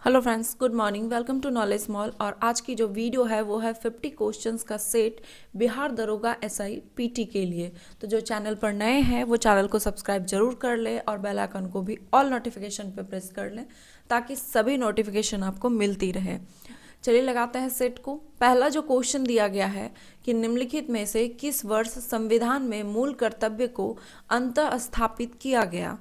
Hello friends, good morning. Welcome to Knowledge Mall. और आज की जो वीडियो है वो है 50 क्वेश्चंस का सेट बिहार दरोगा एसआई पीटी के लिए। तो जो चैनल पर नए हैं वो चैनल को सब्सक्राइब जरूर कर ले और बेल आइकन को भी ऑल नोटिफिकेशन पे प्रेस कर लें ताकि सभी नोटिफिकेशन आपको मिलती रहे। चलिए लगाते हैं सेट को। पहला जो क्वेश्चन दिया गया है कि निम्नलिखित में से किस वर्ष संविधान में मूल कर्तव्य को अंतः स्थापित किया गया।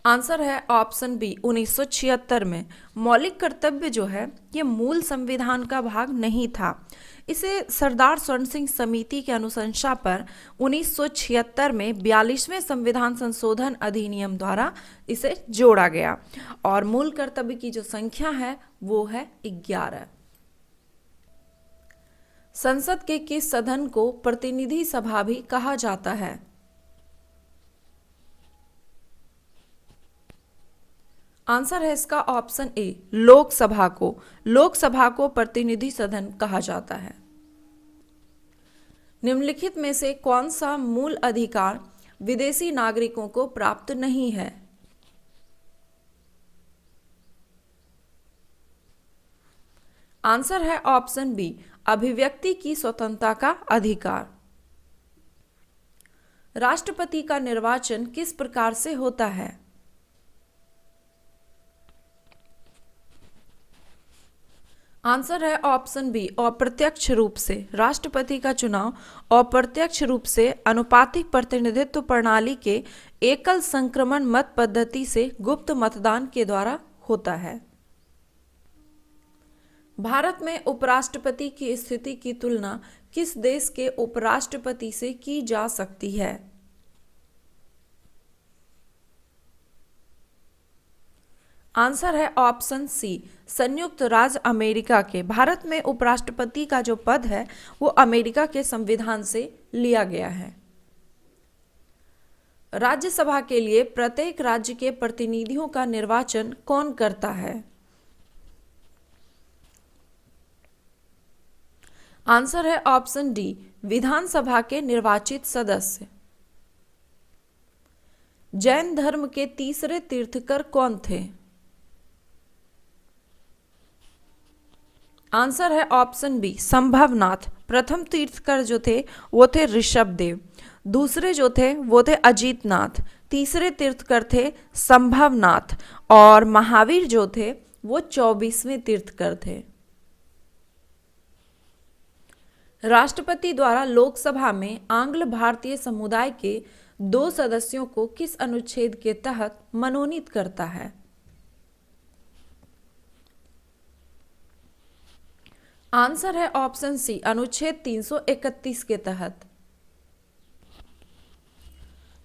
आंसर है ऑप्शन बी 1976 में। मौलिक कर्तव्य जो है ये मूल संविधान का भाग नहीं था। इसे सरदार स्वर्ण सिंह समिति के अनुशंसा पर 1976 में 42वें संविधान संशोधन अधिनियम द्वारा इसे जोड़ा गया और मूल कर्तव्य की जो संख्या है वो है 11। संसद के किस सदन को प्रतिनिधि सभा भी कहा जाता है। आंसर है इसका ऑप्शन ए लोकसभा को। लोकसभा को प्रतिनिधि सदन कहा जाता है। निम्नलिखित में से कौन सा मूल अधिकार विदेशी नागरिकों को प्राप्त नहीं है। आंसर है ऑप्शन बी अभिव्यक्ति की स्वतंत्रता का अधिकार। राष्ट्रपति का निर्वाचन किस प्रकार से होता है। आंसर है ऑप्शन बी अप्रत्यक्ष रूप से। राष्ट्रपति का चुनाव अप्रत्यक्ष रूप से अनुपातिक प्रतिनिधित्व प्रणाली के एकल संक्रमण मत पद्धति से गुप्त मतदान के द्वारा होता है। भारत में उपराष्ट्रपति की स्थिति की तुलना किस देश के उपराष्ट्रपति से की जा सकती है। आंसर है ऑप्शन सी संयुक्त राज्य अमेरिका के। भारत में उपराष्ट्रपति का जो पद है वो अमेरिका के संविधान से लिया गया है। राज्यसभा के लिए प्रत्येक राज्य के प्रतिनिधियों का निर्वाचन कौन करता है। आंसर है ऑप्शन डी विधानसभा के निर्वाचित सदस्य। जैन धर्म के तीसरे तीर्थकर कौन थे। आंसर है ऑप्शन बी संभवनाथ। प्रथम तीर्थकर जो थे वो थे ऋषभदेव। दूसरे जो थे वो थे अजीतनाथ। तीसरे तीर्थकर थे संभवनाथ और महावीर जो थे वो 24वें तीर्थकर थे। राष्ट्रपति द्वारा लोकसभा में आंग्ल भारतीय समुदाय के 2 सदस्यों को किस अनुच्छेद के तहत मनोनीत करता है। आंसर है ऑप्शन सी अनुच्छेद 331 के तहत।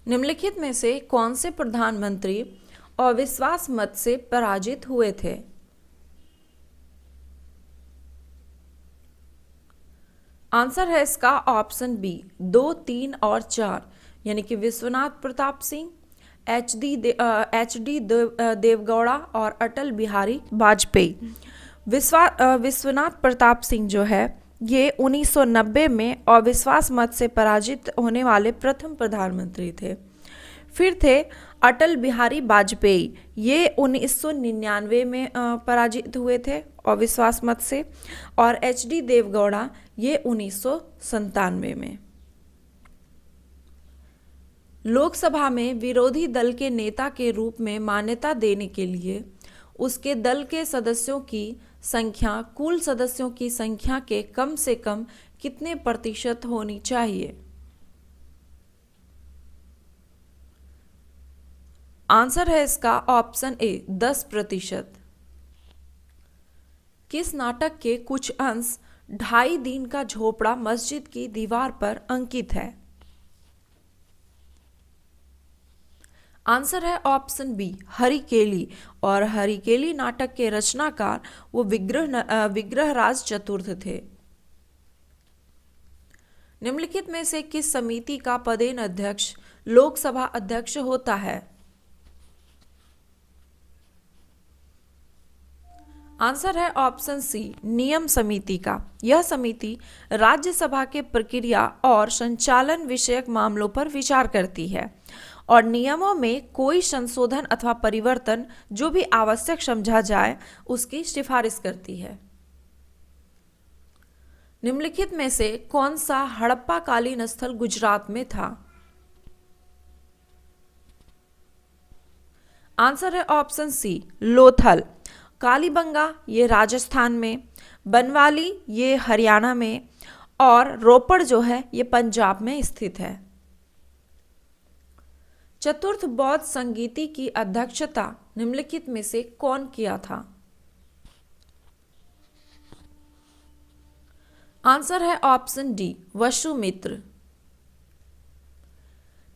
निम्नलिखित में से कौन से प्रधानमंत्री अविश्वास मत से पराजित हुए थे। आंसर है इसका ऑप्शन बी 2, 3 और 4 यानी कि विश्वनाथ प्रताप सिंह, एच डी देवगौड़ा और अटल बिहारी वाजपेयी। विश्वनाथ प्रताप सिंह जो है ये 1990 में अविश्वास मत से पराजित होने वाले प्रथम प्रधानमंत्री थे। फिर थे अटल बिहारी वाजपेयी, ये 1999 में पराजित हुए थे अविश्वास मत से। और एच.डी. देवगौड़ा ये 1997 में। लोकसभा में विरोधी दल के नेता के रूप में मान्यता देने के लिए उसके दल के सदस्यों की संख्या कुल सदस्यों की संख्या के कम से कम कितने प्रतिशत होनी चाहिए। आंसर है इसका ऑप्शन ए 10%। किस नाटक के कुछ अंश 2.5 दिन का झोपड़ा मस्जिद की दीवार पर अंकित है। आंसर है ऑप्शन बी हरिकेली। और हरिकेली नाटक के रचनाकार वो विग्रहराज चतुर्थ थे। निम्नलिखित में से किस समिति का पदेन अध्यक्ष लोकसभा अध्यक्ष होता है। आंसर है ऑप्शन सी नियम समिति का। यह समिति राज्यसभा के प्रक्रिया और संचालन विषयक मामलों पर विचार करती है और नियमों में कोई संशोधन अथवा परिवर्तन जो भी आवश्यक समझा जाए उसकी सिफारिश करती है। निम्नलिखित में से कौन सा हड़प्पा कालीन स्थल गुजरात में था? आंसर है ऑप्शन सी लोथल। कालीबंगा ये राजस्थान में, बनवाली ये हरियाणा में और रोपड़ जो है ये पंजाब में स्थित है। चतुर्थ बौद्ध संगीति की अध्यक्षता निम्नलिखित में से कौन किया था? आंसर है ऑप्शन डी वसुमित्र।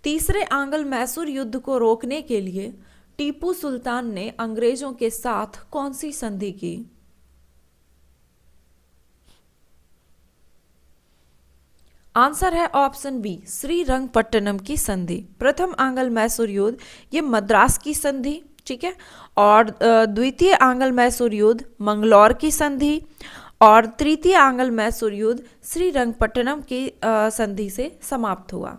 तीसरे आंग्ल मैसूर युद्ध को रोकने के लिए टीपू सुल्तान ने अंग्रेजों के साथ कौन सी संधि की? आंसर है ऑप्शन बी श्रीरंगपट्टनम की संधि। प्रथम आंग्ल मैसूर युद्ध ये मद्रास की संधि, ठीक है, और द्वितीय आंग्ल मैसूर युद्ध मंगलौर की संधि और तृतीय आंग्ल मैसूर युद्ध श्रीरंगपट्टनम की संधि से समाप्त हुआ।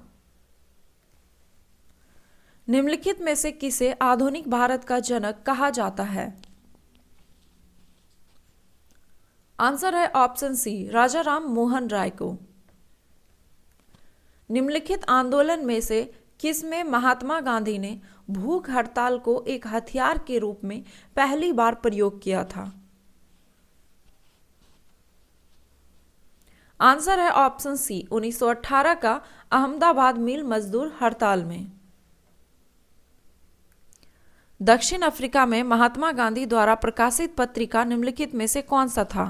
निम्नलिखित में से किसे आधुनिक भारत का जनक कहा जाता है? आंसर है ऑप्शन सी राजा राम मोहन राय को। निम्नलिखित आंदोलन में से किसमें महात्मा गांधी ने भूख हड़ताल को एक हथियार के रूप में पहली बार प्रयोग किया था? आंसर है ऑप्शन सी 1918 का अहमदाबाद मिल मजदूर हड़ताल में। दक्षिण अफ्रीका में महात्मा गांधी द्वारा प्रकाशित पत्रिका निम्नलिखित में से कौन सा था?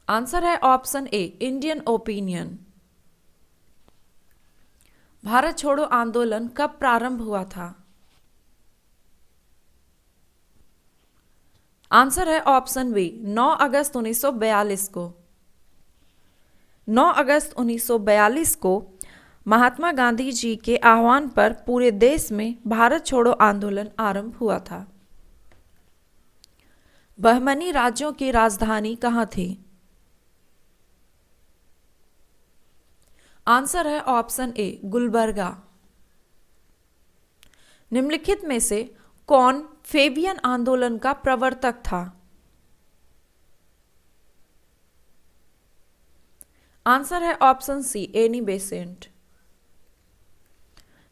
आंसर है option A Indian opinion. Bharat छोड़ो आंदोलन कब प्रारंभ हुआ था? आंसर है ऑप्शन बी 9 अगस्त 1942 को। 9 अगस्त 1942 को महात्मा गांधी जी के आह्वान पर पूरे देश में भारत छोड़ो आंदोलन आरंभ हुआ था। बहमनी राज्यों की राजधानी कहाँ थी? आंसर है ऑप्शन ए गुलबर्गा। निम्नलिखित में से कौन फेबियन आंदोलन का प्रवर्तक था? आंसर है ऑप्शन सी एनी बेसेंट।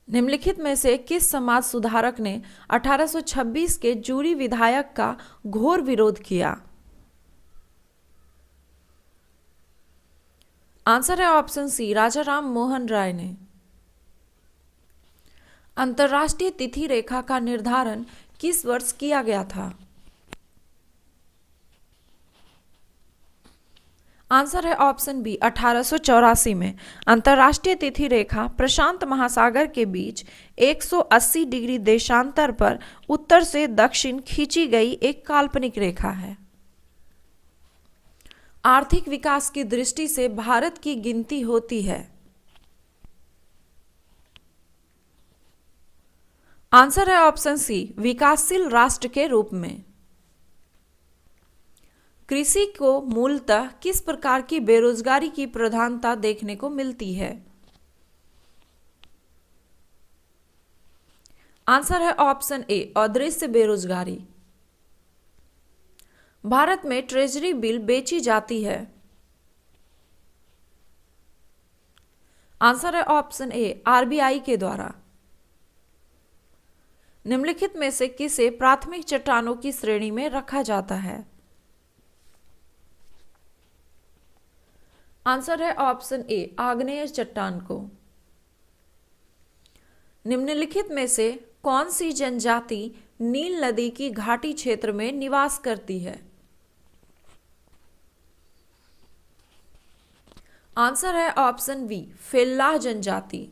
निम्नलिखित में से किस समाज सुधारक ने 1826 के जूरी विधायक का घोर विरोध किया? आंसर है ऑप्शन सी राजा राम मोहन राय ने। अंतर्राष्ट्रीय तिथि रेखा का निर्धारण किस वर्ष किया गया था? आंसर है ऑप्शन बी 1884 में। अंतर्राष्ट्रीय तिथि रेखा प्रशांत महासागर के बीच 180 डिग्री देशांतर पर उत्तर से दक्षिण खींची गई एक काल्पनिक रेखा है। आर्थिक विकास की दृष्टि से भारत की गिनती होती है। आंसर है ऑप्शन सी विकासशील राष्ट्र के रूप में। कृषि को मूलतः किस प्रकार की बेरोजगारी की प्रधानता देखने को मिलती है? आंसर है ऑप्शन ए अदृश्य बेरोजगारी। भारत में ट्रेजरी बिल बेची जाती है। आंसर है ऑप्शन ए आरबीआई के द्वारा। निम्नलिखित में से किसे प्राथमिक चट्टानों की श्रेणी में रखा जाता है? आंसर है ऑप्शन ए आग्नेय चट्टान को। निम्नलिखित में से कौन सी जनजाति नील नदी की घाटी क्षेत्र में निवास करती है? आंसर है ऑप्शन बी फेल्लाह जनजाति।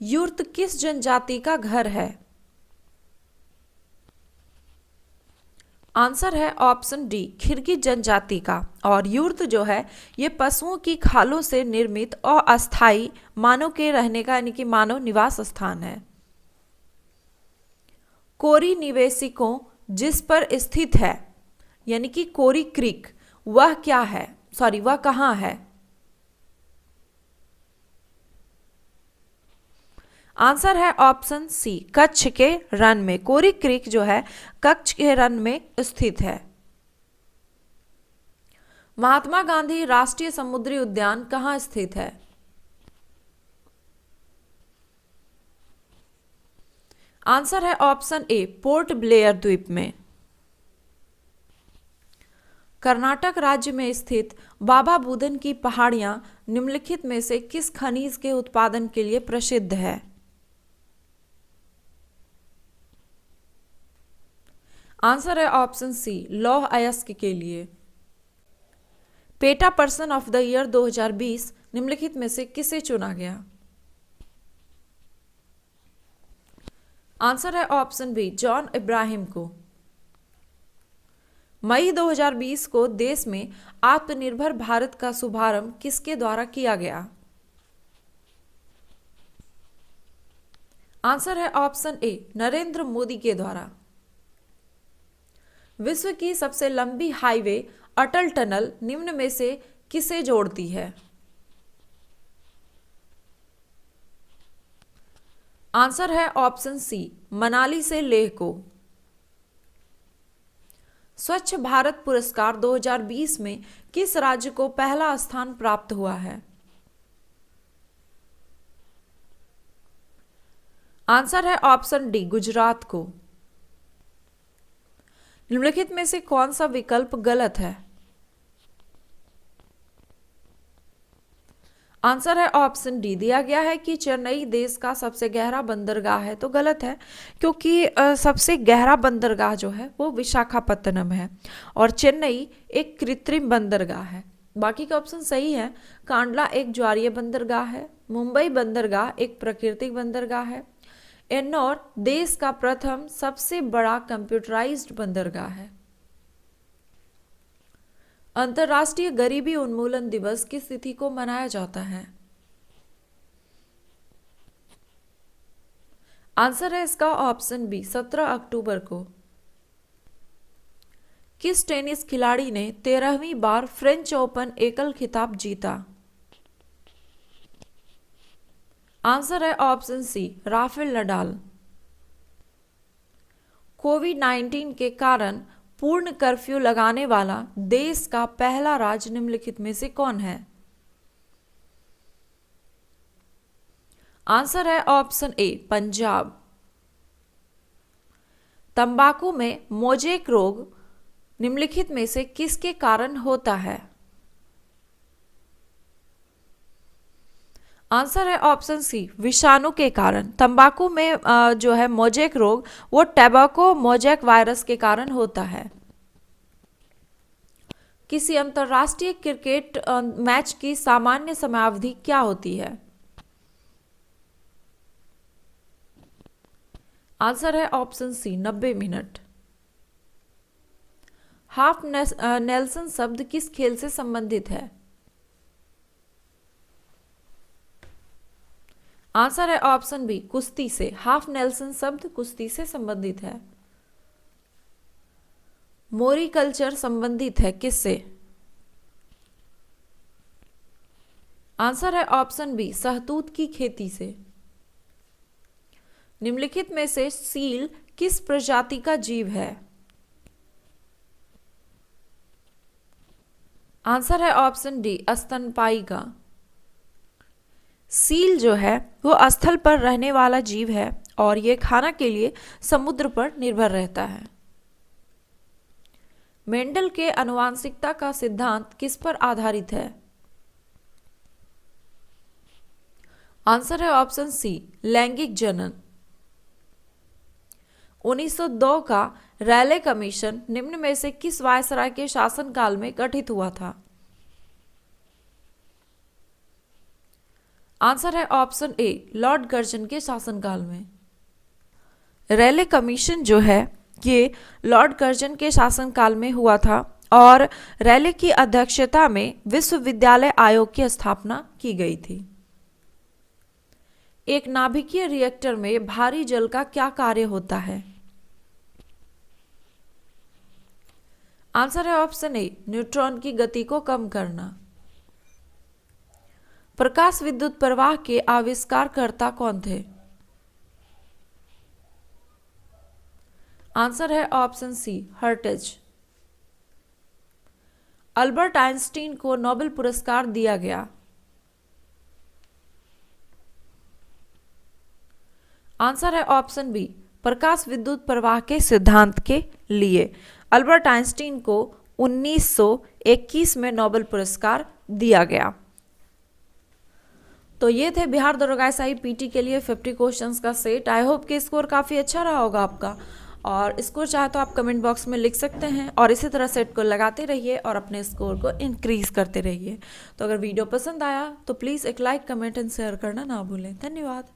यूर्त किस जनजाति का घर है? आंसर है ऑप्शन डी खिरकी जनजाति का। और यूर्त जो है ये पशुओं की खालों से निर्मित और अस्थायी मानव के रहने का यानी कि मानव निवास स्थान है। कोरी निवेशिकों जिस पर स्थित है यानी कि कोरी क्रीक वह क्या है, वह कहाँ है? आंसर है ऑप्शन सी, कच्छ के रन में। कोरी क्रीक जो है कच्छ के रन में स्थित है। महात्मा गांधी राष्ट्रीय समुद्री उद्यान कहाँ स्थित है? आंसर है ऑप्शन ए, पोर्ट ब्लेयर द्वीप में। कर्नाटक राज्य में स्थित बाबा बुदन की पहाड़ियां निम्नलिखित में से किस खनिज के उत्पादन के लिए प्रसिद्ध है? आंसर है ऑप्शन सी, लौह अयस्क के लिए। PETA person of the year 2020 निम्नलिखित में से किसे चुना गया? आंसर है ऑप्शन बी, जॉन इब्राहिम को। मई 2020 को देश में आत्मनिर्भर भारत का शुभारंभ किसके द्वारा किया गया? आंसर है ऑप्शन ए, नरेंद्र मोदी के द्वारा। विश्व की सबसे लंबी हाईवे अटल टनल निम्न में से किसे जोड़ती है? आंसर है ऑप्शन सी, मनाली से लेह को। स्वच्छ भारत पुरस्कार 2020 में किस राज्य को पहला स्थान प्राप्त हुआ है? आंसर है ऑप्शन डी, गुजरात को। निम्नलिखित में से कौन सा विकल्प गलत है? आंसर है ऑप्शन डी, दिया गया है कि चेन्नई देश का सबसे गहरा बंदरगाह है, तो गलत है, क्योंकि सबसे गहरा बंदरगाह जो है वो विशाखापत्तनम है और चेन्नई एक कृत्रिम बंदरगाह है। बाकी का ऑप्शन सही है। कांडला एक ज्वारीय बंदरगाह है, मुंबई बंदरगाह एक प्राकृतिक बंदरगाह है, एन्नौर देश का प्रथम सबसे बड़ा कंप्यूटराइज्ड बंदरगाह है। अंतर्राष्ट्रीय गरीबी उन्मूलन दिवस किस तिथि को मनाया जाता है? आंसर है इसका ऑप्शन बी, 17 अक्टूबर को। किस टेनिस खिलाड़ी ने 13वीं बार फ्रेंच ओपन एकल खिताब जीता? आंसर है ऑप्शन सी, राफेल नडाल। कोविड-19 के कारण पूर्ण कर्फ्यू लगाने वाला देश का पहला राज्य निम्नलिखित में से कौन है? आंसर है ऑप्शन ए, पंजाब। तंबाकू में मोजेक रोग निम्नलिखित में से किसके कारण होता है? आंसर है ऑप्शन सी, विषाणु के कारण। तंबाकू में जो है मोजेक रोग वो टैबाको मोजेक वायरस के कारण होता है। किसी अंतर्राष्ट्रीय क्रिकेट मैच की सामान्य समयावधि क्या होती है? आंसर है option C, 90 minute. Half Nelson शब्द किस खेल से संबंधित है? आंसर है ऑप्शन बी, कुश्ती से। हाफ नेल्सन शब्द कुश्ती से संबंधित है। मोरी कल्चर संबंधित है किससे? आंसर है ऑप्शन बी, शहतूत की खेती से। निम्नलिखित में से सील किस प्रजाति का जीव है? आंसर है ऑप्शन डी, स्तनपायी का। सील जो है वो स्थल पर रहने वाला जीव है और ये खाना के लिए समुद्र पर निर्भर रहता है। मेंडल के आनुवंशिकता का सिद्धांत किस पर आधारित है? आंसर है ऑप्शन सी, लैंगिक जनन। 1902 का रैले कमीशन निम्न में से किस वायसराय के शासनकाल में गठित हुआ था? आंसर है ऑप्शन ए, लॉर्ड कर्जन के शासनकाल में। रैले कमीशन जो है ये लॉर्ड कर्जन के शासनकाल में हुआ था और रैले की अध्यक्षता में विश्वविद्यालय आयोग की स्थापना की गई थी। एक नाभिकीय रिएक्टर में भारी जल का क्या कार्य होता है? आंसर है ऑप्शन ए, न्यूट्रॉन की गति को कम करना। प्रकाश विद्युत प्रवाह के आविष्कारकर्ता कौन थे? आंसर है option C Hertz. Albert Einstein को नोबेल पुरस्कार दिया गया। आंसर है ऑप्शन बी प्रकाश विद्युत प्रवाह के सिद्धांत के लिए। अल्बर्ट आइंस्टीन को 1921 में नोबेल पुरस्कार दिया गया। तो ये थे बिहार दरोगा एसआई पीटी के लिए 50 क्वेश्चंस का सेट। आई होप कि स्कोर काफ़ी अच्छा रहा होगा आपका, और स्कोर चाहे तो आप कमेंट बॉक्स में लिख सकते हैं, और इसी तरह सेट को लगाते रहिए और अपने स्कोर को इंक्रीज करते रहिए। तो अगर वीडियो पसंद आया तो प्लीज़ एक लाइक, कमेंट एंड शेयर करना ना भूलें। धन्यवाद।